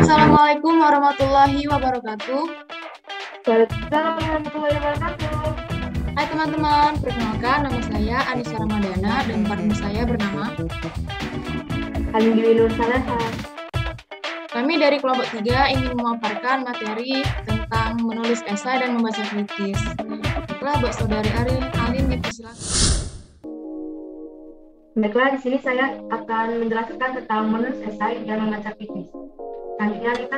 Assalamualaikum warahmatullahi wabarakatuh. Waalaikumsalam warahmatullahi wabarakatuh. Hai teman-teman, perkenalkan nama saya Anissa Ramadana dan partner saya bernama Alhamdulillah Nur Saleha. Kami dari kelompok 3 ingin memaparkan materi tentang menulis esai dan membaca kritis. Baiklah, buat saudari Alin dipersilakan. Baiklah, di sini saya akan menjelaskan tentang menulis esai dan membaca kritis. Selanjutnya kita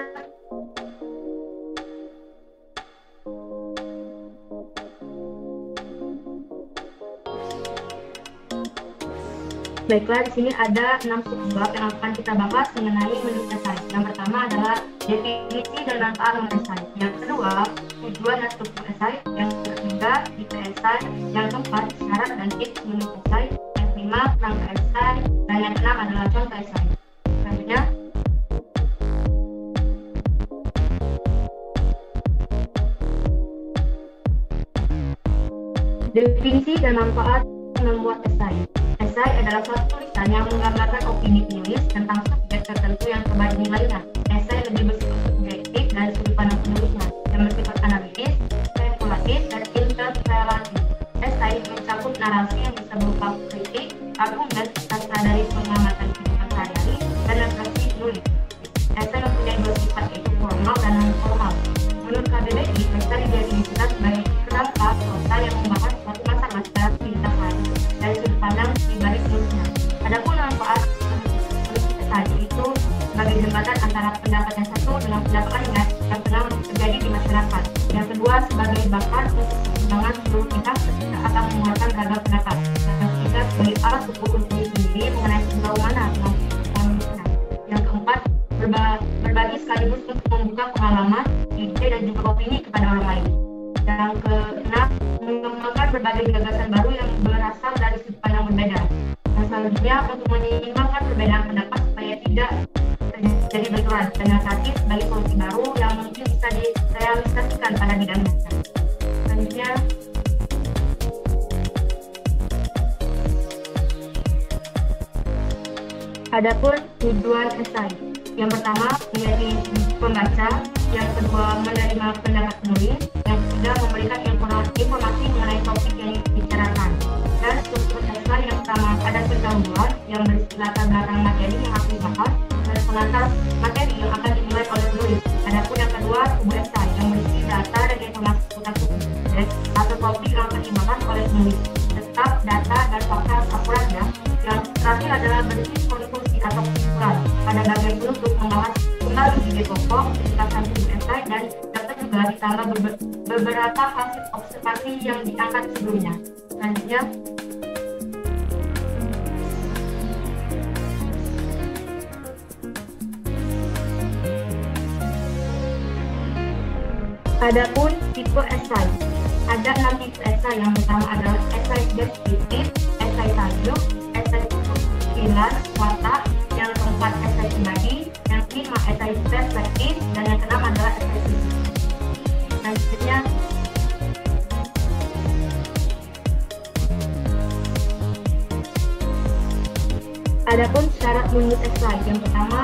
Baiklah, di sini ada 6 subbab yang akan kita bahas mengenai menulis esai. Yang pertama adalah definisi dan manfaat menulis esai. Yang kedua, tujuan dan struktur esai. Yang ketiga, tipe esai. Yang keempat, syarat dan tips menulis esai. Yang kelima, kerangka esai. Dan yang keenam adalah contoh esai. Selanjutnya, definisi dan manfaat membuat esai. Esai adalah suatu tulisan yang menggambarkan opini penulis tentang subjek tertentu yang terbaik nilainya. Esai lebih bersifat subjektif dari sudut pandang penulisnya, yang bersifat analitis, spekulatif, dan interpretatif. Esai mencakup narasi yang bisa berupa kritik, argumen, sastra dari pengamatan kehidupan sehari-hari, dan refleksi penulis. Esai mempunyai dua sifat, yaitu formal dan non-formal. Menurut KBBI, esai didefinisikan sebagai kerangka prosa yang membahas suatu masalah secara aktivitas lain dari sudut pandang pribadi penulisnya. Adapun manfaat menulis esai itu sebagai jembatan antara pendapat yang satu dengan pendapat lainnya yang tengah terjadi di masyarakat. Yang kedua, sebagai bahan untuk perkembangan seluruh pihak ketika akan mengeluarkan beragam pendapat. Yang ketiga, sebagai alat ukur untuk diri sendiri mengenai sejauh mana menulisnya. Yang keempat, berbagi sekaligus untuk membuka pengalaman, ide, dan juga opini kepada orang lain. Yang keenam, mengembangkan berbagai gagasan baru yang berasal dari sudut pandang berbeda. Dan selanjutnya, untuk menyeimbangkan perbedaan pendapat supaya tidak terjadi benturan. Dan yang terakhir, sebagai solusi baru yang mungkin bisa direalisasikan pada bidangnya. Selanjutnya, adapun tujuan esai. Yang pertama, menjadi pembaca. Yang kedua, menerima pendapat penulis. Yang ketiga, memberikan informasi mengenai topik yang dibicarakan. Dan struktur esai yang pertama ada pendahuluan yang berisi latar belakang materi yang akan dibahas dan pengantar materi yang akan dimulai oleh penulis. Adapun yang kedua, tubuh esai yang berisi data dan informasi seputar subjek atau topik yang akan dibahas oleh penulis. Tetap data dan fakta akuratnya. Yang terakhir adalah berisi konklusi atau kesimpulan. Pada bagian penutup membahas kembali ide pokok, penjelasan tubuh esai, dan dapat juga ditambah beberapa hasil observasi yang diangkat sebelumnya. Selanjutnya, adapun tipe esai. Ada 6 tipe esai. Yang pertama adalah esai deskriptif, esai tajuk, esai pilar, watak. Yang keempat, esai pribadi. Yang kelima, esai perspektif. Dan yang keenam adalah esai kritis. Selanjutnya, adapun syarat menulis esai. Yang pertama,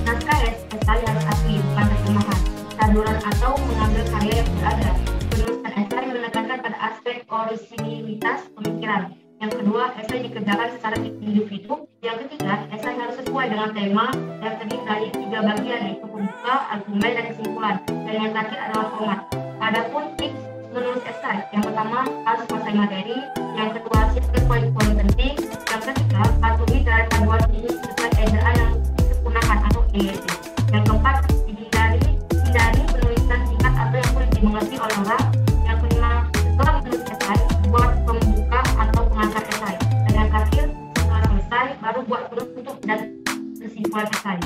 naskah esai harus asli, bukan terjemahan, saduran atau mengambil karya yang sudah ada. Penulisan esai menekankan pada aspek orisinilitas pemikiran. Yang kedua, esai dikerjakan secara individu. Yang ketiga, esai harus sesuai dengan tema yang terdiri dari 3 bagian, yaitu pembuka, argumen, dan kesimpulan. Dan yang terakhir adalah format. Adapun tips menulis esai. Yang pertama, harus menguasai materi. Yang kedua, siapkan poin-poin penting. Yang ketiga, patuhi terhadap panduan ini sesuai ejaan yang disempurnakan atau EYT. Yang keempat, hindari penulisan singkat atau yang sulit dimengerti oleh orang. Yang kelima, setelah menulis esai, buat pembuka atau pengantar esai. Dan yang terakhir, setelah selesai, baru buat penutup dan kesimpulan esai.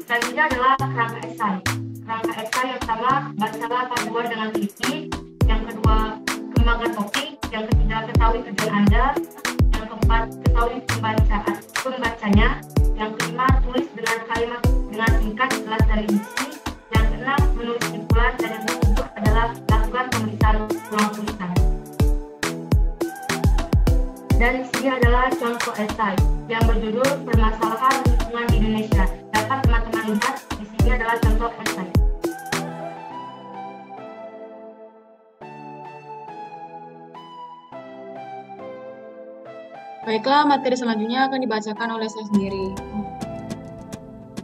Selanjutnya adalah kerangka esai. Kerangka esai yang pertama, bacalah panduan dengan teliti. Yang kedua, kembangkan topik. Yang ketiga, ketahui tujuan Anda. Yang keempat, ketahui pembacanya. Yang kelima, tulis dengan kalimat dengan singkat jelas dari isi. Yang keenam, menulis kesimpulan. Dan yang ketujuh adalah lakukan pemeriksaan ulang tulisan. Dan di sini adalah contoh esai yang berjudul Permasalahan Lingkungan di Indonesia. Dapat teman-teman Baiklah, materi selanjutnya akan dibacakan oleh saya sendiri.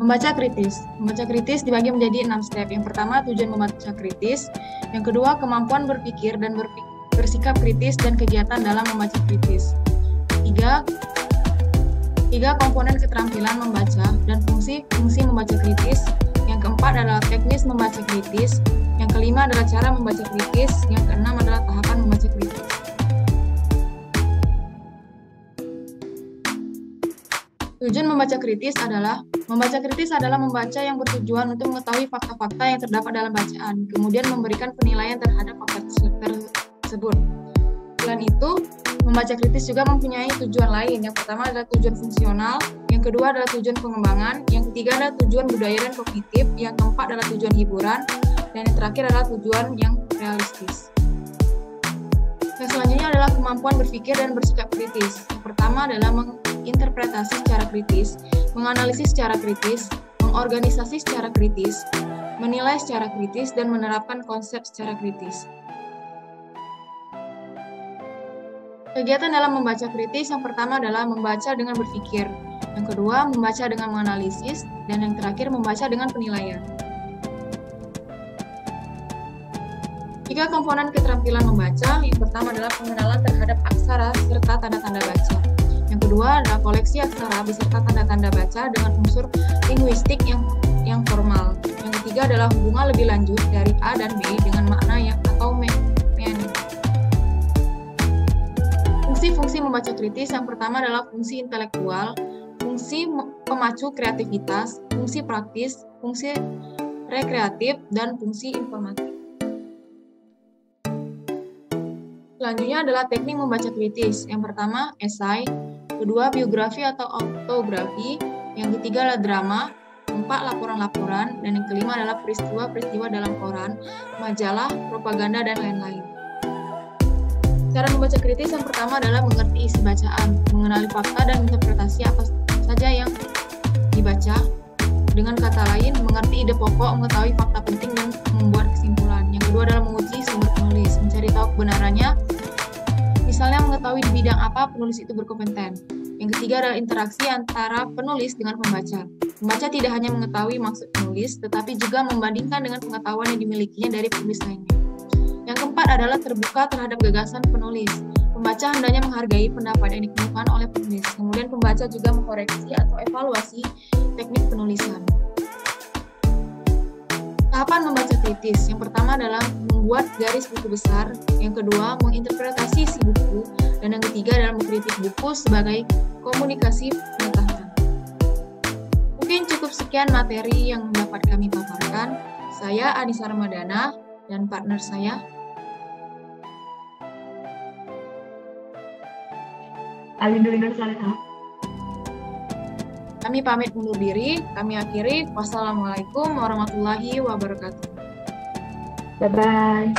Membaca kritis. Membaca kritis dibagi menjadi 6 step. Yang pertama, tujuan membaca kritis. Yang kedua, kemampuan berpikir dan bersikap kritis dan kegiatan dalam membaca kritis. Tiga komponen keterampilan membaca dan fungsi membaca kritis. Yang keempat adalah teknis membaca kritis. Yang kelima adalah cara membaca kritis. Yang keenam adalah tahapan membaca kritis. Tujuan membaca kritis adalah membaca yang bertujuan untuk mengetahui fakta-fakta yang terdapat dalam bacaan, kemudian memberikan penilaian terhadap fakta tersebut. Selain itu, membaca kritis juga mempunyai tujuan lain. Yang pertama adalah tujuan fungsional, yang kedua adalah tujuan pengembangan, yang ketiga adalah tujuan budaya dan kognitif, yang keempat adalah tujuan hiburan, dan yang terakhir adalah tujuan yang realistis. Yang selanjutnya adalah kemampuan berpikir dan bersikap kritis. Yang pertama adalah menginterpretasi secara kritis, menganalisis secara kritis, mengorganisasi secara kritis, menilai secara kritis, dan menerapkan konsep secara kritis. Kegiatan dalam membaca kritis yang pertama adalah membaca dengan berpikir, yang kedua membaca dengan menganalisis, dan yang terakhir membaca dengan penilaian. 3 komponen keterampilan membaca. Yang pertama adalah pengenalan terhadap aksara serta tanda-tanda baca. Yang kedua adalah koleksi aksara beserta tanda-tanda baca dengan unsur linguistik yang formal. Yang ketiga adalah hubungan lebih lanjut dari A dan B dengan makna atau meaning. Fungsi-fungsi membaca kritis yang pertama adalah fungsi intelektual, fungsi pemacu kreativitas, fungsi praktis, fungsi rekreatif, dan fungsi informatif. Selanjutnya adalah teknik membaca kritis. Yang pertama, esai, kedua, biografi atau autografi, yang ketiga adalah drama, keempat, laporan-laporan, dan yang kelima adalah peristiwa-peristiwa dalam koran, majalah, propaganda, dan lain-lain. Cara membaca kritis yang pertama adalah mengerti isi bacaan, mengenali fakta dan interpretasi apa saja yang dibaca. Dengan kata lain, mengerti ide pokok, mengetahui fakta penting, dan membuat kesimpulan. Yang kedua adalah menguji sumber penulis, mencari tahu kebenarannya, misalnya mengetahui di bidang apa penulis itu berkompeten. Yang ketiga adalah interaksi antara penulis dengan pembaca. Pembaca tidak hanya mengetahui maksud penulis, tetapi juga membandingkan dengan pengetahuan yang dimilikinya dari penulis lainnya. Yang keempat adalah terbuka terhadap gagasan penulis. Pembaca hendaknya menghargai pendapat yang dikemukakan oleh penulis. Kemudian pembaca juga mengkoreksi atau evaluasi teknik penulisan. Tahapan membaca kritis. Yang pertama adalah membuat garis buku besar. Yang kedua, menginterpretasi isi buku. Dan yang ketiga adalah mengkritik buku sebagai komunikasi pengetahuan. Mungkin cukup sekian materi yang dapat kami paparkan. Saya Anissa Ramadana dan partner saya Alindulina Salihah. Kami pamit undur diri. Kami akhiri. Wassalamualaikum warahmatullahi wabarakatuh. Bye-bye.